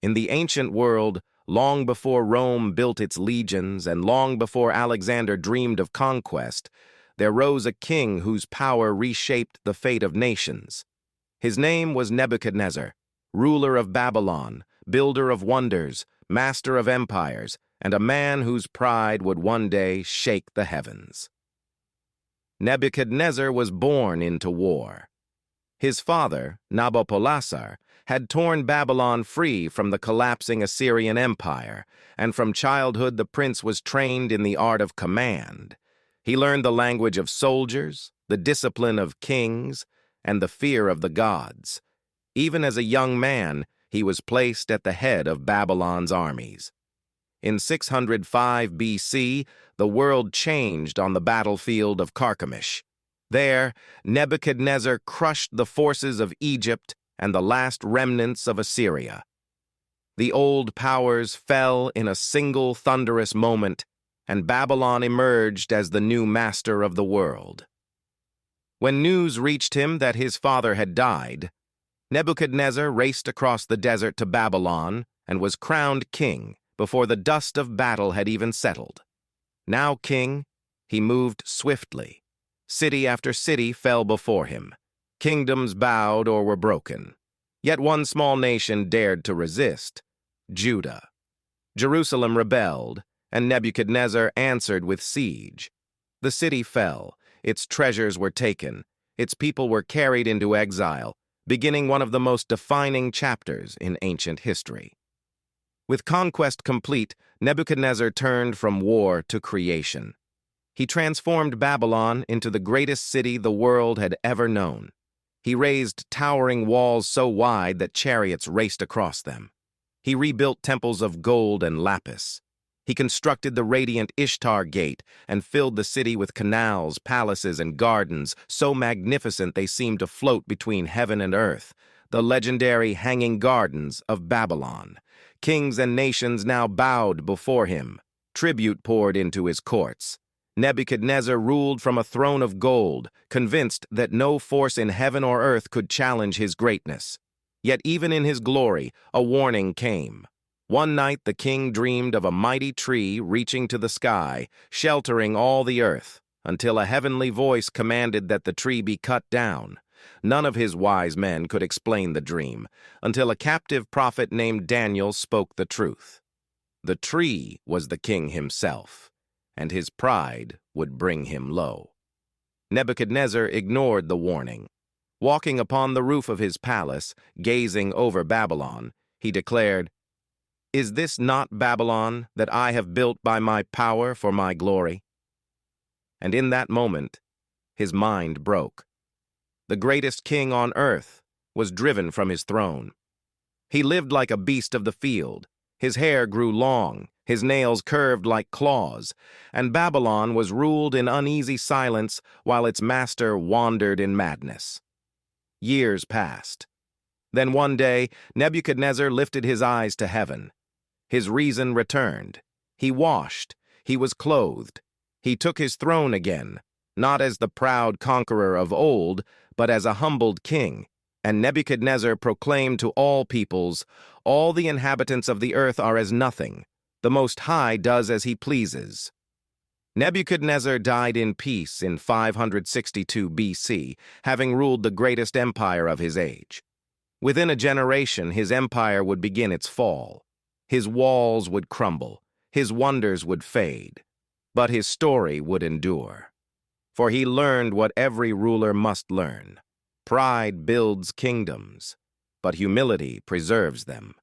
In the ancient world, long before Rome built its legions and long before Alexander dreamed of conquest, there rose a king whose power reshaped the fate of nations. His name was Nebuchadnezzar, ruler of Babylon, builder of wonders, master of empires, and a man whose pride would one day shake the heavens. Nebuchadnezzar was born into war. His father, Nabopolassar, had torn Babylon free from the collapsing Assyrian Empire, and from childhood the prince was trained in the art of command. He learned the language of soldiers, the discipline of kings, and the fear of the gods. Even as a young man, he was placed at the head of Babylon's armies. In 605 BC, the world changed on the battlefield of Carchemish. There, Nebuchadnezzar crushed the forces of Egypt and the last remnants of Assyria. The old powers fell in a single thunderous moment, and Babylon emerged as the new master of the world. When news reached him that his father had died, Nebuchadnezzar raced across the desert to Babylon and was crowned king before the dust of battle had even settled. Now king, he moved swiftly. City after city fell before him. Kingdoms bowed or were broken. Yet one small nation dared to resist: Judah. Jerusalem rebelled, and Nebuchadnezzar answered with siege. The city fell, its treasures were taken, its people were carried into exile, beginning one of the most defining chapters in ancient history. With conquest complete, Nebuchadnezzar turned from war to creation. He transformed Babylon into the greatest city the world had ever known. He raised towering walls so wide that chariots raced across them. He rebuilt temples of gold and lapis. He constructed the radiant Ishtar Gate and filled the city with canals, palaces, and gardens so magnificent they seemed to float between heaven and earth, the legendary Hanging Gardens of Babylon. Kings and nations now bowed before him. Tribute poured into his courts. Nebuchadnezzar ruled from a throne of gold, convinced that no force in heaven or earth could challenge his greatness. Yet even in his glory, a warning came. One night the king dreamed of a mighty tree reaching to the sky, sheltering all the earth, until a heavenly voice commanded that the tree be cut down. None of his wise men could explain the dream, until a captive prophet named Daniel spoke the truth. The tree was the king himself, and his pride would bring him low. Nebuchadnezzar ignored the warning. Walking upon the roof of his palace, gazing over Babylon, he declared, "Is this not Babylon that I have built by my power for my glory?" And in that moment, his mind broke. The greatest king on earth was driven from his throne. He lived like a beast of the field. His hair grew long, his nails curved like claws, and Babylon was ruled in uneasy silence while its master wandered in madness. Years passed. Then one day, Nebuchadnezzar lifted his eyes to heaven. His reason returned. He washed. He was clothed. He took his throne again, not as the proud conqueror of old, but as a humbled king. And Nebuchadnezzar proclaimed to all peoples, "All the inhabitants of the earth are as nothing. The Most High does as he pleases." Nebuchadnezzar died in peace in 562 BC, having ruled the greatest empire of his age. Within a generation, his empire would begin its fall. His walls would crumble. His wonders would fade. But his story would endure. For he learned what every ruler must learn. Pride builds kingdoms, but humility preserves them.